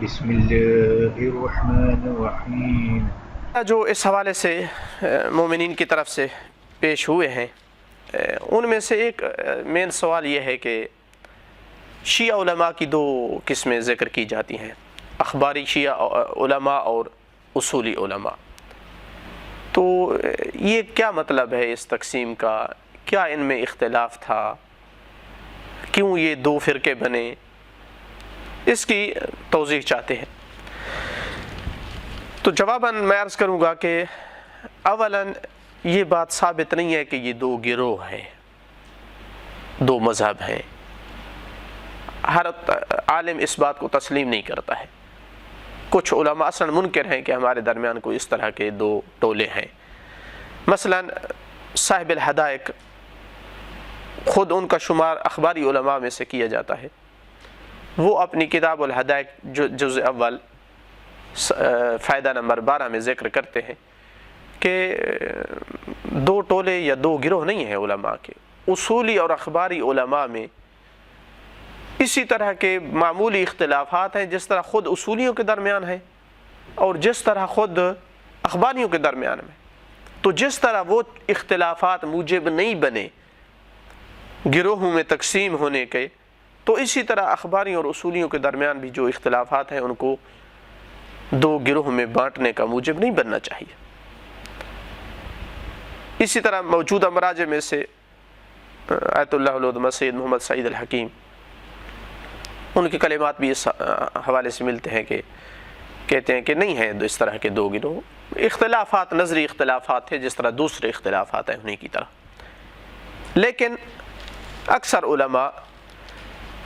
بسم اللہ الرحمن الرحیم۔ جو اس حوالے سے مومنین کی طرف سے پیش ہوئے ہیں ان میں سے ایک مین سوال یہ ہے کہ شیعہ علماء کی دو قسمیں ذکر کی جاتی ہیں، اخباری شیعہ علماء اور اصولی علماء۔ تو یہ کیا مطلب ہے اس تقسیم کا؟ کیا ان میں اختلاف تھا؟ کیوں یہ دو فرقے بنے؟ اس کی توضیح چاہتے ہیں۔ تو جواباً میں عرض کروں گا کہ اولاً یہ بات ثابت نہیں ہے کہ یہ دو گروہ ہیں، دو مذہب ہیں۔ ہر عالم اس بات کو تسلیم نہیں کرتا ہے۔ کچھ علماء اصلاً منکر ہیں کہ ہمارے درمیان کوئی اس طرح کے دو ٹولے ہیں۔ مثلاً صاحب الحدائق، خود ان کا شمار اخباری علماء میں سے کیا جاتا ہے۔ وہ اپنی کتاب الحدائق جزء اول فائدہ نمبر 12 میں ذکر کرتے ہیں کہ دو ٹولے یا دو گروہ نہیں ہیں علماء کے، اصولی اور اخباری علماء میں اسی طرح کے معمولی اختلافات ہیں جس طرح خود اصولیوں کے درمیان ہیں اور جس طرح خود اخباریوں کے درمیان میں۔ تو جس طرح وہ اختلافات موجب نہیں بنے گروہوں میں تقسیم ہونے کے، تو اسی طرح اخباریوں اور اصولیوں کے درمیان بھی جو اختلافات ہیں ان کو دو گروہ میں بانٹنے کا موجب نہیں بننا چاہیے۔ اسی طرح موجودہ مراجع میں سے آیت اللہ العظمہ سید محمد سعید الحکیم، ان کے کلمات بھی اس حوالے سے ملتے ہیں کہ کہتے ہیں کہ نہیں ہیں اس طرح کے دو گروہ، اختلافات نظری اختلافات تھے جس طرح دوسرے اختلافات ہیں انہیں کی طرح۔ لیکن اکثر علماء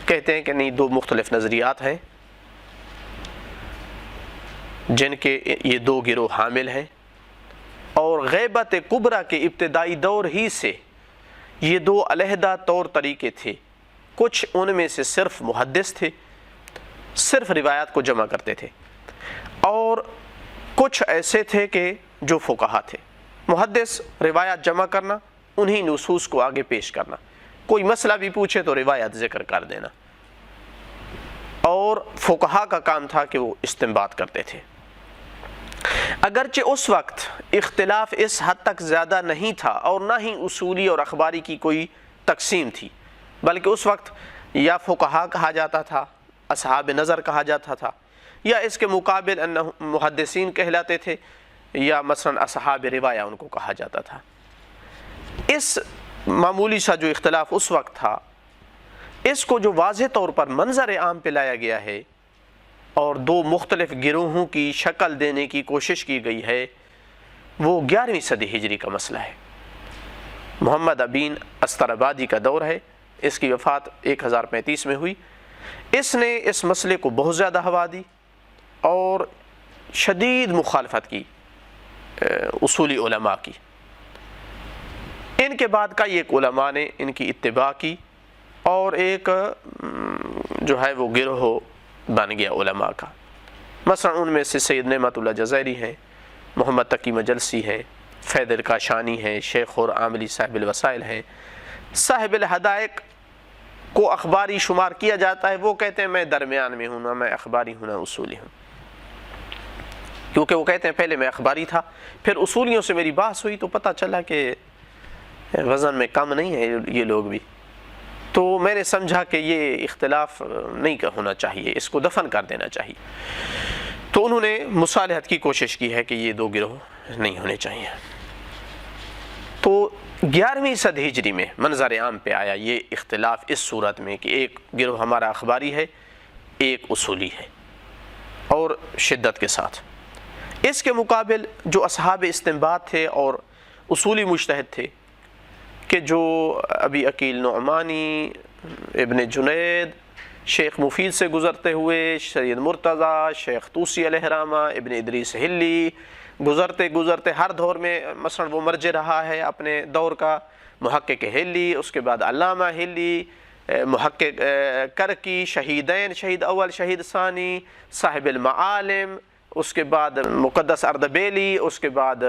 کہتے ہیں کہ نہیں، دو مختلف نظریات ہیں جن کے یہ دو گروہ حامل ہیں، اور غیبت کبریٰ کے ابتدائی دور ہی سے یہ دو علیحدہ طور طریقے تھے۔ کچھ ان میں سے صرف محدث تھے، صرف روایات کو جمع کرتے تھے، اور کچھ ایسے تھے کہ جو فقہا تھے۔ محدث روایات جمع کرنا، انہی نصوص کو آگے پیش کرنا، کوئی مسئلہ بھی پوچھے تو روایت ذکر کر دینا، اور فقہا کا کام تھا کہ وہ استنباط کرتے تھے۔ اگرچہ اس وقت اختلاف اس حد تک زیادہ نہیں تھا اور نہ ہی اصولی اور اخباری کی کوئی تقسیم تھی، بلکہ اس وقت یا فقہا کہا جاتا تھا، اصحاب نظر کہا جاتا تھا، یا اس کے مقابل محدثین کہلاتے تھے، یا مثلا اصحاب روایہ ان کو کہا جاتا تھا۔ اس معمولی سا جو اختلاف اس وقت تھا، اس کو جو واضح طور پر منظر عام پہ لایا گیا ہے اور دو مختلف گروہوں کی شکل دینے کی کوشش کی گئی ہے، وہ 11ویں صدی ہجری کا مسئلہ ہے۔ محمد امین استرابادی کا دور ہے، اس کی وفات 1035 میں ہوئی۔ اس نے اس مسئلے کو بہت زیادہ ہوا دی اور شدید مخالفت کی اصولی علماء کی۔ ان کے بعد کئی ایک علماء نے ان کی اتباع کی اور ایک جو ہے وہ گروہ بن گیا علماء کا۔ مثلا ان میں سے سید نعمت اللہ جزائری ہیں، محمد تقی مجلسی ہے، فید الکاشانی ہے، شیخ اور عاملی صاحب الوسائل ہیں۔ صاحب الحدائق کو اخباری شمار کیا جاتا ہے، وہ کہتے ہیں میں درمیان میں ہوں، نہ میں اخباری ہوں نہ اصولی ہوں، کیونکہ وہ کہتے ہیں پہلے میں اخباری تھا، پھر اصولیوں سے میری بحث ہوئی تو پتہ چلا کہ وزن میں کم نہیں ہے یہ لوگ بھی، تو میں نے سمجھا کہ یہ اختلاف نہیں ہونا چاہیے، اس کو دفن کر دینا چاہیے۔ تو انہوں نے مصالحت کی کوشش کی ہے کہ یہ دو گروہ نہیں ہونے چاہیے۔ تو 11ویں صدی ہجری میں منظر عام پہ آیا یہ اختلاف اس صورت میں کہ ایک گروہ ہمارا اخباری ہے، ایک اصولی ہے، اور شدت کے ساتھ۔ اس کے مقابل جو اصحاب استنباط تھے اور اصولی مجتہد تھے، کہ جو ابی عقیل نعمانی، ابن جنید، شیخ مفید سے گزرتے ہوئے سید مرتضی، شیخ طوسی علیہ رحمہ، ابن ادریس ہلی، گزرتے گزرتے ہر دور میں مثلا وہ مرجع رہا ہے اپنے دور کا، محقق ہلی، اس کے بعد علامہ ہلی، محقق کرکی، شہیدین، شہید اول شہید ثانی، صاحب المعالم، اس کے بعد مقدس اردبیلی، اس کے بعد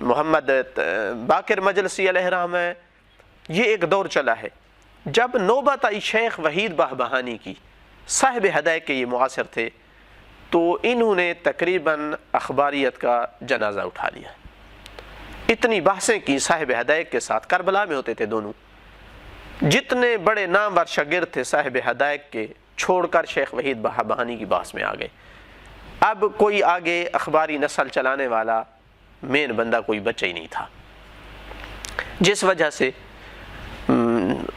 محمد باقر مجلسی علیہ رحمہ۔ یہ ایک دور چلا ہے۔ جب نوبت آئی شیخ وحید بہبہانی کی، صاحب ہدایت کے یہ معاصر تھے، تو انہوں نے تقریباً اخباریت کا جنازہ اٹھا لیا. اتنی بحثیں کی صاحب ہدایت کے ساتھ. کربلا میں ہوتے تھے دونوں. جتنے بڑے نامور شاگرد تھے صاحب ہدایت کے چھوڑ کر شیخ وحید بہبہانی کی بحث میں آ گئے. اب کوئی آگے اخباری نسل چلانے والا مین بندہ کوئی بچہ ہی نہیں تھا، جس وجہ سے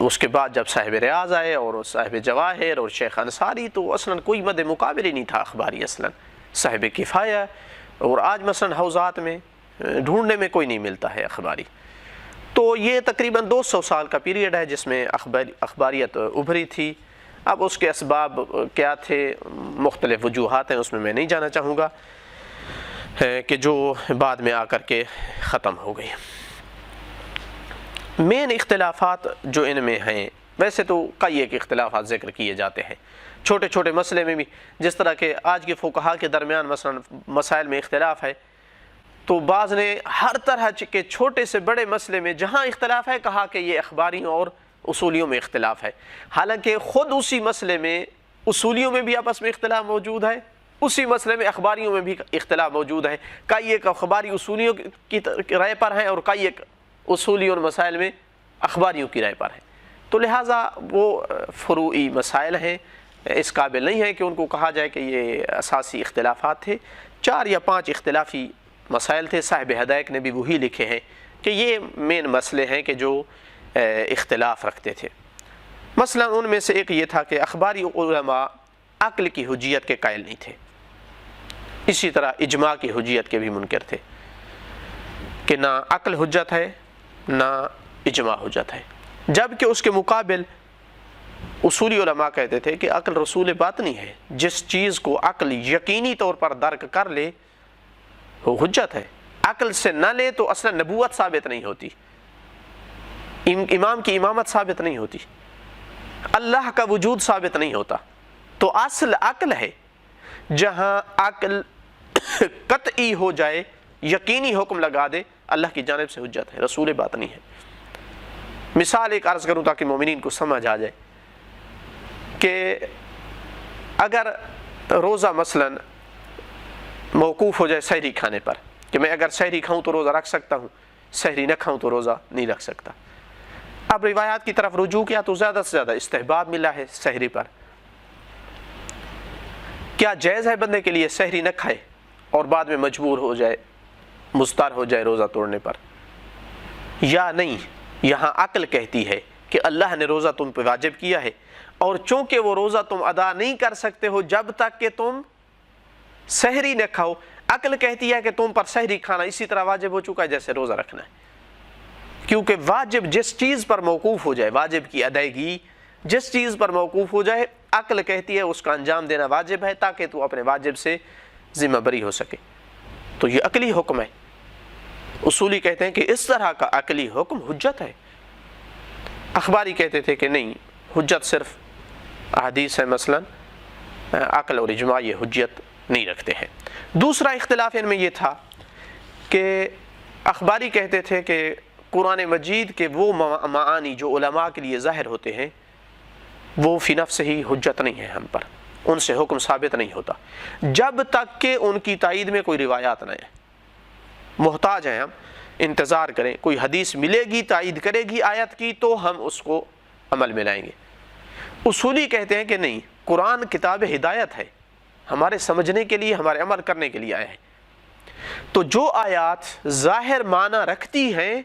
اس کے بعد جب صاحب ریاض آئے اور صاحب جواہر اور شیخ انصاری، تو اصلاً کوئی مد مقابل ہی نہیں تھا اخباری. اصلاً صاحب کفایہ، اور آج مثلاً حوزات میں ڈھونڈنے میں کوئی نہیں ملتا ہے اخباری. تو یہ تقریباً 200 سال کا پیریڈ ہے جس میں اخباریت ابھری تھی. اب اس کے اسباب کیا تھے، مختلف وجوہات ہیں، اس میں نہیں جانا چاہوں گا، کہ جو بعد میں آ کر کے ختم ہو گئی. مین اختلافات جو ان میں ہیں، ویسے تو کئی ایک اختلافات ذکر کیے جاتے ہیں چھوٹے چھوٹے مسئلے میں بھی. جس طرح کہ آج کے فقہا کے درمیان مثلا مسائل میں اختلاف ہے، تو بعض نے ہر طرح کے چھوٹے سے بڑے مسئلے میں جہاں اختلاف ہے کہا کہ یہ اخباریوں اور اصولیوں میں اختلاف ہے. حالانکہ خود اسی مسئلے میں اصولیوں میں بھی آپس میں اختلاف موجود ہے، اسی مسئلے میں اخباریوں میں بھی اختلاف موجود ہے. کئی ایک اخباری اصولیوں کی رائے پر ہیں اور کئی ایک اصولی اور مسائل میں اخباریوں کی رائے پر ہیں. تو لہٰذا وہ فروعی مسائل ہیں، اس قابل نہیں ہے کہ ان کو کہا جائے کہ یہ اساسی اختلافات تھے. 4 یا 5 اختلافی مسائل تھے. صاحب ہدایت نے بھی وہی لکھے ہیں کہ یہ مین مسئلے ہیں کہ جو اختلاف رکھتے تھے. مثلا ان میں سے ایک یہ تھا کہ اخباری علماء عقل کی حجیت کے قائل نہیں تھے. اسی طرح اجماع کی حجیت کے بھی منکر تھے کہ نہ عقل حجت ہے نہ اجماع حجت ہے. جبکہ اس کے مقابل اصولی علماء کہتے تھے کہ عقل رسول باطنی ہے. جس چیز کو عقل یقینی طور پر درک کر لے وہ حجت ہے. عقل سے نہ لے تو اصلا نبوت ثابت نہیں ہوتی، امام کی امامت ثابت نہیں ہوتی، اللہ کا وجود ثابت نہیں ہوتا. تو اصل عقل ہے. جہاں عقل قطعی ہو جائے، یقینی حکم لگا دے، اللہ کی جانب سے حجت ہے، رسول باطنی ہے. مثال ایک عرض کروں تاکہ مومنین کو سمجھ آ جائے کہ اگر روزہ مثلا موقوف ہو جائے سحری کھانے پر، کہ میں اگر سحری کھاؤں تو روزہ رکھ سکتا ہوں، سحری نہ کھاؤں تو روزہ نہیں رکھ سکتا. اب روایات کی طرف رجوع کیا تو زیادہ سے زیادہ استحباب ملا ہے سحری پر. کیا جائز ہے بندے کے لیے سحری نہ کھائے اور بعد میں مجبور ہو جائے، مضطر ہو جائے روزہ توڑنے پر، یا نہیں؟ یہاں عقل کہتی ہے کہ اللہ نے روزہ تم پہ واجب کیا ہے، اور چونکہ وہ روزہ تم ادا نہیں کر سکتے ہو جب تک کہ تم سحری نہ کھاؤ، عقل کہتی ہے کہ تم پر سحری کھانا اسی طرح واجب ہو چکا ہے جیسے روزہ رکھنا ہے. کیونکہ واجب جس چیز پر موقوف ہو جائے، واجب کی ادائیگی جس چیز پر موقوف ہو جائے، عقل کہتی ہے اس کا انجام دینا واجب ہے تاکہ تو اپنے واجب سے ذمہ بری ہو سکے. تو یہ عقلی حکم ہے. اصولی کہتے ہیں کہ اس طرح کا عقلی حکم حجت ہے. اخباری کہتے تھے کہ نہیں، حجت صرف احادیث ہے، مثلا عقل اور اجماع یہ حجت نہیں رکھتے ہیں. دوسرا اختلاف ان میں یہ تھا کہ اخباری کہتے تھے کہ قرآن مجید کے وہ معانی جو علماء کے لیے ظاہر ہوتے ہیں وہ فی نفس ہی حجت نہیں ہے ہم پر، ان سے حکم ثابت نہیں ہوتا جب تک کہ ان کی تائید میں کوئی روایات نہ ہے. محتاج ہیں ہم، انتظار کریں، کوئی حدیث ملے گی تائید کرے گی آیت کی تو ہم اس کو عمل میں لائیں گے. اصولی کہتے ہیں کہ نہیں، قرآن کتاب ہدایت ہے، ہمارے سمجھنے کے لیے، ہمارے عمل کرنے کے لیے آیا ہے. تو جو آیات ظاہر معنی رکھتی ہیں،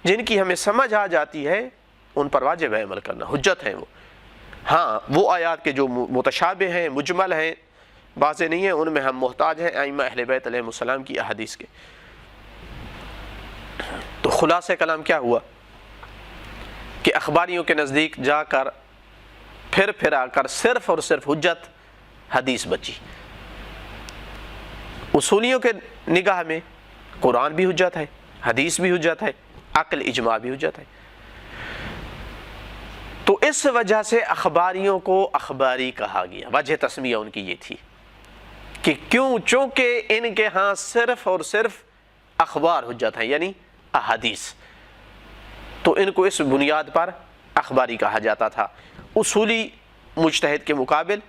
جن کی ہمیں سمجھ آ جاتی ہے، ان پر واجب ہے عمل کرنا، حجت ہیں وہ. ہاں وہ آیات کے جو متشابہ ہیں، مجمل ہیں، واضح نہیں ہیں، ان میں ہم محتاج ہیں ائمہ اہل بیت علیہ السلام کی احادیث کے. تو خلاصہ کلام کیا ہوا کہ اخباریوں کے نزدیک جا کر پھر آ کر صرف اور صرف حجت حدیث بچی. اصولیوں کے نگاہ میں قرآن بھی حجت ہے، حدیث بھی حجت ہے، عقل اجماع بھی حجت ہے. تو اس وجہ سے اخباریوں کو اخباری کہا گیا. وجہ تسمیہ ان کی یہ تھی کہ کیوں؟ چونکہ ان کے ہاں صرف اور صرف اخبار حجت ہیں، یعنی احادیث. تو ان کو اس بنیاد پر اخباری کہا جاتا تھا. اصولی مجتہد کے مقابل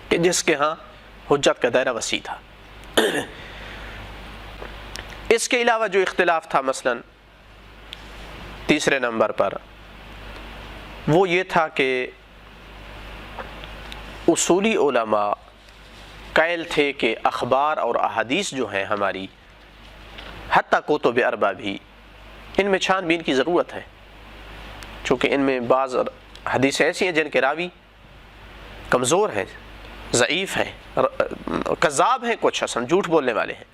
کہ جس کے ہاں حجت کا دائرہ وسیع تھا۔ اس کے علاوہ جو اختلاف تھا مثلا تیسرے نمبر پر وہ یہ تھا کہ اصولی علماء قائل تھے کہ اخبار اور احادیث جو ہیں ہماری، حتیٰ کتب اربع بھی، ان میں چھان بین کی ضرورت ہے، چونکہ ان میں بعض حدیثیں ایسی ہیں جن کے راوی کمزور ہیں، ضعیف ہیں، کذاب ہیں، کچھ حسن جھوٹ بولنے والے ہیں۔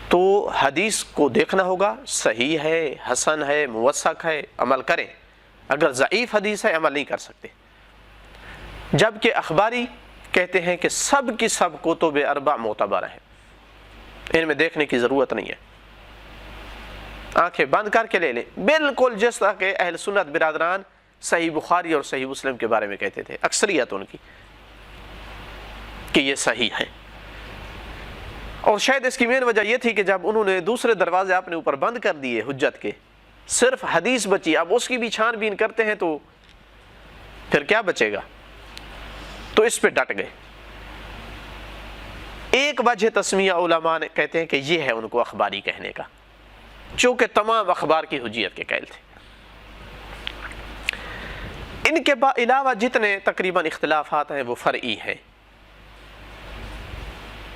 تو حدیث کو دیکھنا ہوگا، صحیح ہے، حسن ہے، موثق ہے، عمل کریں۔ اگر ضعیف حدیث ہے عمل نہیں کر سکتے۔ جبکہ اخباری کہتے ہیں کہ سب کی سب کتب اربع معتبر ہیں، ان میں دیکھنے کی ضرورت نہیں ہے، آنکھیں بند کر کے لے لیں، بالکل جس طرح کہ اہل سنت برادران صحیح بخاری اور صحیح مسلم کے بارے میں کہتے تھے، اکثریت ان کی، کہ یہ صحیح ہے۔ اور شاید اس کی مین وجہ یہ تھی کہ جب انہوں نے دوسرے دروازے اپنے اوپر بند کر دیے حجت کے، صرف حدیث بچی، اب اس کی بھی چھان بین کرتے ہیں تو پھر کیا بچے گا؟ تو اس پہ ڈٹ گئے۔ ایک وجہ تسمیہ علماء نے کہتے ہیں کہ یہ ہے ان کو اخباری کہنے کا، چونکہ تمام اخبار کی حجیت کے قائل تھے۔ ان کے علاوہ جتنے تقریباً اختلافات ہیں وہ فرعی ہیں۔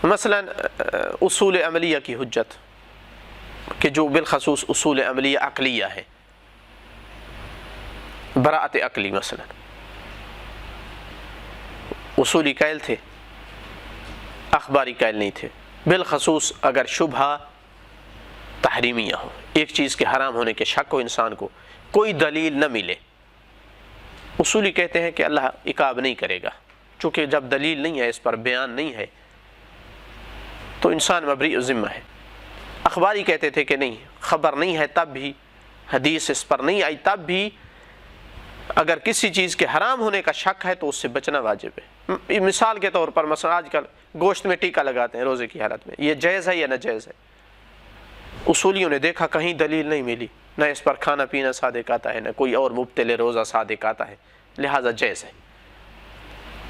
مثلا اصول عملیہ کی حجت، کہ جو بالخصوص اصول عملیہ عقلیہ ہے، براءت عقلی مثلا اصولی قائل تھے، اخباری قائل نہیں تھے، بالخصوص اگر شبہ تحریمیہ ہو، ایک چیز کے حرام ہونے کے شک ہو انسان کو، کوئی دلیل نہ ملے، اصولی کہتے ہیں کہ اللہ عقاب نہیں کرے گا، چونکہ جب دلیل نہیں ہے، اس پر بیان نہیں ہے، تو انسان مبری ذمہ ہے۔ اخباری کہتے تھے کہ نہیں، خبر نہیں ہے تب بھی، حدیث اس پر نہیں آئی تب بھی، اگر کسی چیز کے حرام ہونے کا شک ہے تو اس سے بچنا واجب ہے۔ مثال کے طور پر مثلا آج کل گوشت میں ٹیکا لگاتے ہیں روزے کی حالت میں، یہ جائز ہے یا ناجائز ہے؟ اصولیوں نے دیکھا کہیں دلیل نہیں ملی، نہ اس پر کھانا پینا صادق آتا ہے، نہ کوئی اور مبتل روزہ صادق آتا ہے، لہذا جائز ہے۔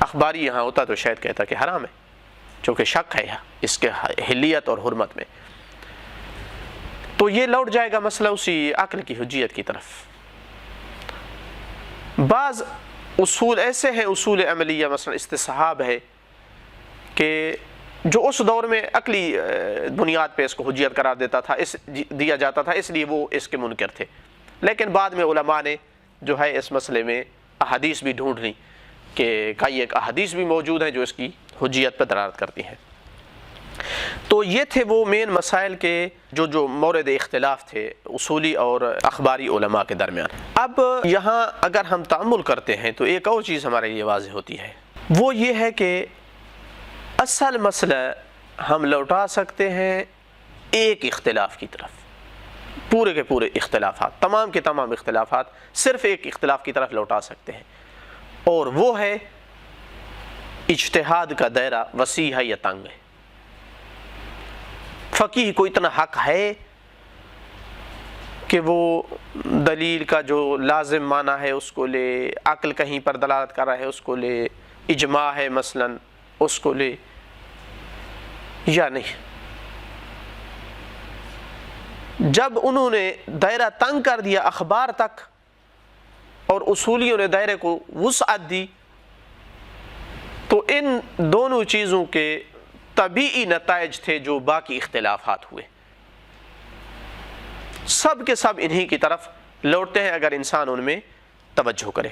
اخباری یہاں ہوتا تو شاید کہتا کہ حرام ہے، چونکہ شک ہے اس کے حلیت اور حرمت میں۔ تو یہ لوٹ جائے گا مسئلہ اسی عقل کی حجیت کی طرف۔ بعض اصول ایسے ہیں اصول عملیہ، مثلا استصحاب ہے، کہ جو اس دور میں عقلی بنیاد پہ اس کو حجیت قرار دیا جاتا تھا، اس لیے وہ اس کے منکر تھے، لیکن بعد میں علماء نے جو ہے اس مسئلے میں احادیث بھی ڈھونڈ لی، کہ کئی ایک احادیث بھی موجود ہیں جو اس کی حجیت پر دلالت کرتی ہیں۔ تو یہ تھے وہ مین مسائل کے جو مورد اختلاف تھے اصولی اور اخباری علماء کے درمیان۔ اب یہاں اگر ہم تأمل کرتے ہیں تو ایک اور چیز ہمارے لیے واضح ہوتی ہے، وہ یہ ہے کہ اصل مسئلہ ہم لوٹا سکتے ہیں ایک اختلاف کی طرف، پورے کے پورے اختلافات، تمام کے تمام اختلافات صرف ایک اختلاف کی طرف لوٹا سکتے ہیں، اور وہ ہے اجتہاد کا دائرہ وسیع ہے یا تنگ ہے۔ فقیہ کو اتنا حق ہے کہ وہ دلیل کا جو لازم معنی ہے اس کو لے، عقل کہیں پر دلالت کر رہا ہے اس کو لے، اجماع ہے مثلا اس کو لے، یا نہیں؟ جب انہوں نے دائرہ تنگ کر دیا اخبار تک اور اصولیوں نے دائرے کو وسعت دی، تو ان دونوں چیزوں کے طبیعی نتائج تھے جو باقی اختلافات ہوئے، سب کے سب انہی کی طرف لوٹتے ہیں اگر انسان ان میں توجہ کرے۔